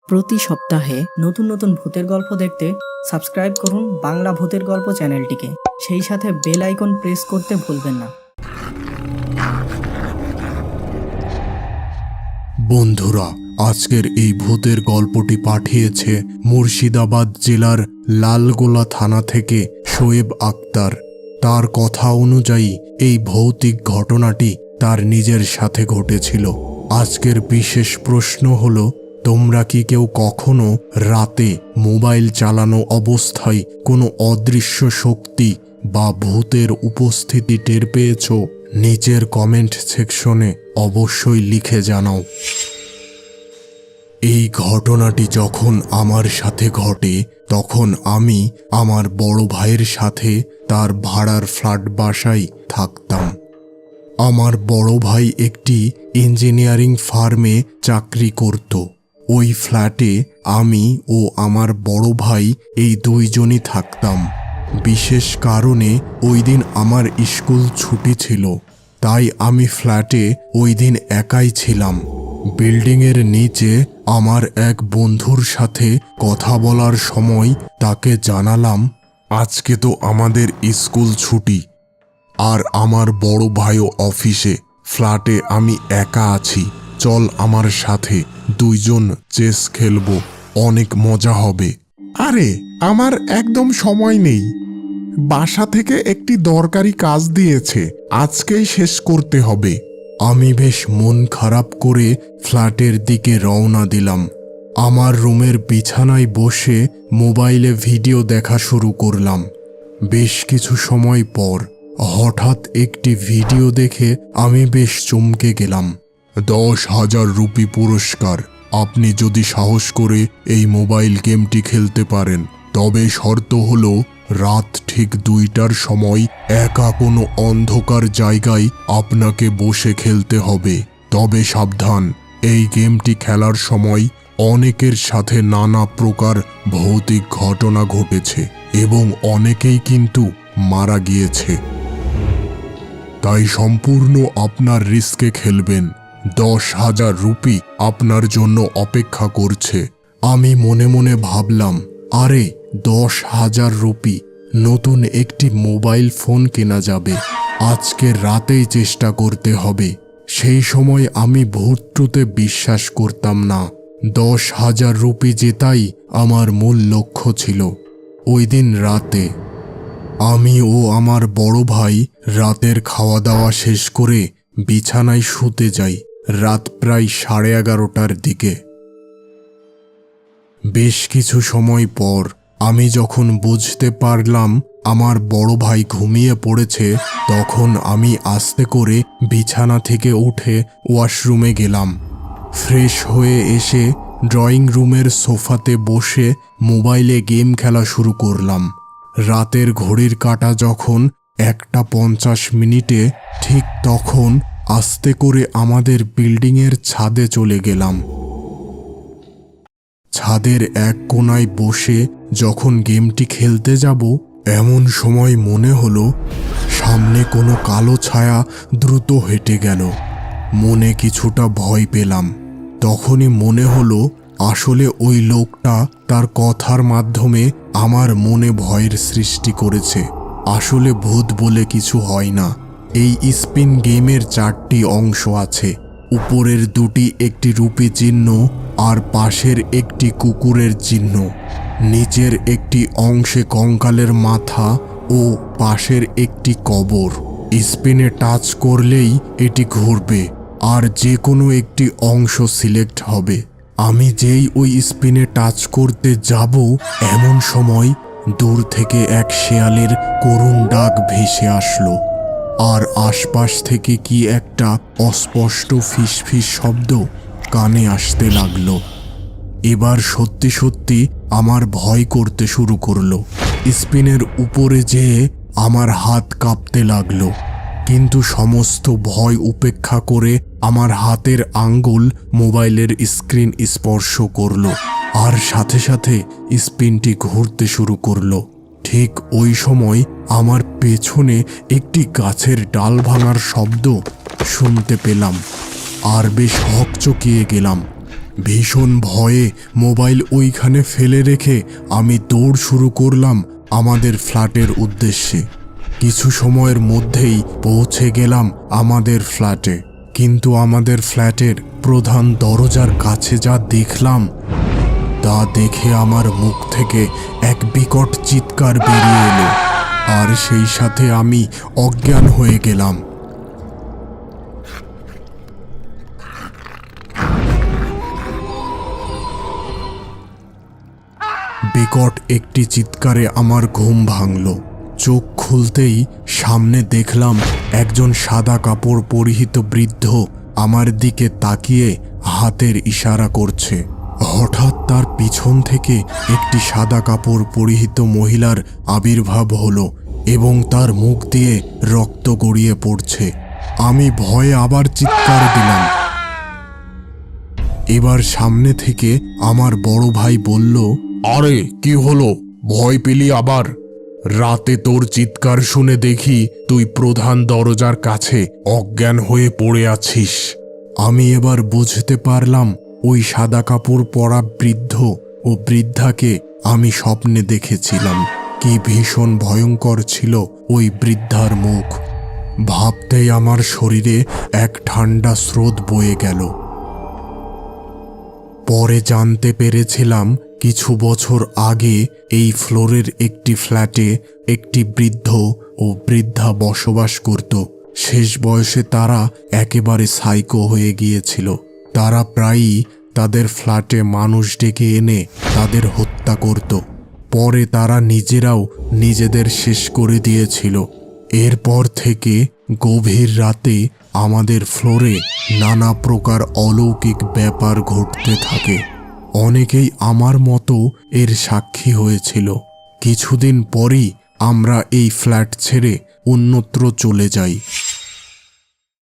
প্রতি সপ্তাহে নতুন নতুন ভূতের গল্প দেখতে সাবস্ক্রাইব করুন বাংলা ভূতের গল্প চ্যানেলটিকে। সেই সাথে বেল আইকন প্রেস করতে ভুলবেন না। বন্ধুরা, আজকের এই ভূতের গল্পটি পাঠিয়েছে মুর্শিদাবাদ জেলার লালগোলা থানা থেকে শোয়েব আক্তার। তার কথা অনুযায়ী এই ভৌতিক ঘটনাটি তার নিজের সাথে ঘটেছিল। আজকের বিশেষ প্রশ্ন হলো, তোমরা কি কেউ কখনো রাতে মোবাইল চালানো অবস্থায় কোনো অদৃশ্য শক্তি বা ভূতের উপস্থিতি টের পেয়েছ? নিচের কমেন্ট সেকশনে অবশ্যই লিখে জানাও। এই ঘটনাটি যখন আমার সাথে ঘটে তখন আমি আমার বড় ভাইয়ের সাথে তার ভাড়ার ফ্ল্যাট বাসায় থাকতাম। আমার বড় ভাই একটি ইঞ্জিনিয়ারিং ফার্মে চাকরি করত। ওই ফ্ল্যাটে আমি ও আমার বড় ভাই এই দুইজনই থাকতাম। বিশেষ কারণে ওই দিন আমার স্কুল ছুটি ছিল, তাই আমি ফ্ল্যাটে ওই দিন একাই ছিলাম। বিল্ডিংয়ের নিচে আমার এক বন্ধুর সাথে কথা বলার সময় তাকে জানালাম, আজকে তো আমাদের স্কুল ছুটি আর আমার বড় ভাইও অফিসে, ফ্ল্যাটে আমি একা আছি, চল আমার সাথে দুইজন চেস খেলবো, অনেক মজা হবে। আরে আমার একদম সময় নেই, বাসা থেকে একটি দরকারি কাজ দিয়েছে, আজকেই শেষ করতে হবে। আমি বেশ মন খারাপ করে ফ্ল্যাটের দিকে রওনা দিলাম। আমার রুমের বিছানায় বসে মোবাইলে ভিডিও দেখা শুরু করলাম। বেশ কিছু সময় পর হঠাৎ একটি ভিডিও দেখে আমি বেশ চমকে গেলাম। 10,000 রুপি পুরস্কার, আপনি যদি সাহস করে এই মোবাইল গেমটি খেলতে পারেন, তবে শর্ত হলো রাত ঠিক 2টার সময় একা কোনো অন্ধকার জায়গায় আপনাকে বসে খেলতে হবে। তবে সাবধান, এই গেমটি খেলার সময় অনেকের সাথে নানা প্রকার ভৌতিক ঘটনা ঘটেছে এবং অনেকেই কিন্তু মারা গিয়েছে, তাই সম্পূর্ণ আপনার রিস্কে খেলবেন। 10,000 রুপি আপনার জন্য অপেক্ষা করছে। আমি মনে মনে ভাবলাম, আরে 10,000 রুপি, নতুন একটি মোবাইল ফোন কেনা যাবে, আজকে রাতেই চেষ্টা করতে হবে। সেই সময় আমি ভূতটুতে বিশ্বাস করতাম না। 10,000 রুপি জেতাই আমার মূল লক্ষ্য ছিল। ওই দিন রাতে আমি ও আমার বড় ভাই রাতের খাওয়া দাওয়া শেষ করে বিছানায় শুতে যাই। রাত প্রায় 11:30টার দিকে। বেশ কিছু সময় পর আমি যখন বুঝতে পারলাম আমার বড় ভাই ঘুমিয়ে পড়েছে, তখন আমি আস্তে করে বিছানা থেকে উঠে ওয়াশরুমে গেলাম। ফ্রেশ হয়ে এসে ড্রয়িং রুমের সোফাতে বসে মোবাইলে গেম খেলা শুরু করলাম। রাতের ঘড়ির কাঁটা যখন 1টা 50 ঠিক তখন আস্তে করে আমাদের বিল্ডিংয়ের ছাদে চলে গেলাম। ছাদের এক কোণায় বসে যখন গেমটি খেলতে যাব, এমন সময় মনে হলো সামনে কোনো কালো ছায়া দ্রুত হেঁটে গেল। মনে কিছুটা ভয় পেলাম। তখনই মনে হলো আসলে ওই লোকটা তার কথার মাধ্যমে আমার মনে ভয়ের সৃষ্টি করেছে। আসলে ভূত বলে কিছু হয় না। এই স্পিন গেমের 4টি অংশ আছে। উপরের 2টি একটি রুপি চিহ্ন আর পাশের একটি কুকুরের চিহ্ন। নিচের একটি অংশে কঙ্কালের মাথা ও পাশের একটি কবর। স্পিনে টাচ করলেই এটি ঘুরবে আর যে কোনো একটি অংশ সিলেক্ট হবে। আমি যেই ওই স্পিনে টাচ করতে যাব, এমন সময় দূর থেকে এক শেয়ালের করুণ ডাক ভেসে আসলো আর আশপাশ থেকে কি একটা অস্পষ্ট ফিসফিস শব্দ কানে আসতে লাগলো। এবার সত্যি সত্যি আমার ভয় করতে শুরু করলো। স্পিনের উপরে যেয়ে আমার হাত কাঁপতে লাগলো, কিন্তু সমস্ত ভয় উপেক্ষা করে আমার হাতের আঙ্গুল মোবাইলের স্ক্রিন স্পর্শ করলো আর সাথে সাথে স্পিনটি ঘুরতে শুরু করলো। ঠিক ওই সময় আমার পেছনে একটি গাছের ডাল ভাঙার শব্দ শুনতে পেলাম আর বেশ হকচকিয়ে গেলাম। ভীষণ ভয়ে মোবাইল ওইখানে ফেলে রেখে আমি দৌড় শুরু করলাম আমাদের ফ্ল্যাটের উদ্দেশ্যে। কিছু সময়ের মধ্যেই পৌঁছে গেলাম আমাদের ফ্ল্যাটে, কিন্তু আমাদের ফ্ল্যাটের প্রধান দরজার কাছে যা দেখলাম তা দেখে আমার মুখ থেকে এক বিকট চিৎকার বেরিয়ে এলো, আর সেই সাথে আমি অজ্ঞান হয়ে গেলাম। বিকট একটি চিৎকারে আমার ঘুম ভাঙল। চোখ খুলতেই সামনে দেখলাম একজন সাদা কাপড় পরিহিত বৃদ্ধ আমার দিকে তাকিয়ে হাতের ইশারা করছে। হঠাৎ তার পিছন থেকে একটি সাদা কাপড় পরিহিত মহিলার আবির্ভাব হলো এবং তার মুখ দিয়ে রক্ত গড়িয়ে পড়ছে। আমি ভয়ে আবার চিৎকার দিলাম। এবার সামনে থেকে আমার বড় ভাই বলল, আরে কি হলো, ভয় পেলি আবার? রাতে তোর চিৎকার শুনে দেখি তুই প্রধান দরজার কাছে অজ্ঞান হয়ে পড়ে আছিস। আমি এবার বুঝতে পারলাম ওই সাদা কাপড় পরা বৃদ্ধ ও বৃদ্ধাকে আমি স্বপ্নে দেখেছিলাম। কি ভীষণ ভয়ঙ্কর ছিল ওই বৃদ্ধার মুখ। ভাবতেই আমার শরীরে এক ঠান্ডা স্রোত বয়ে গেল। পরে জানতে পেরেছিলাম কিছু বছর আগে এই ফ্লোরের একটি ফ্ল্যাটে একটি বৃদ্ধ ও বৃদ্ধা বসবাস করত। শেষ বয়সে তারা একেবারে সাইকো হয়ে গিয়েছিল। তারা প্রায়ই তাদের ফ্ল্যাটে মানুষ ডেকে এনে তাদের হত্যা করত। পরে তারা নিজেরাও নিজেদের শেষ করে দিয়েছিল। এরপর থেকে গভীর রাতে আমাদের ফ্লোরে নানা প্রকার অলৌকিক ব্যাপার ঘটতে থাকে। অনেকেই আমার মতো এর সাক্ষী হয়েছিল। কিছুদিন পরই আমরা এই ফ্ল্যাট ছেড়ে অন্যত্র চলে যাই।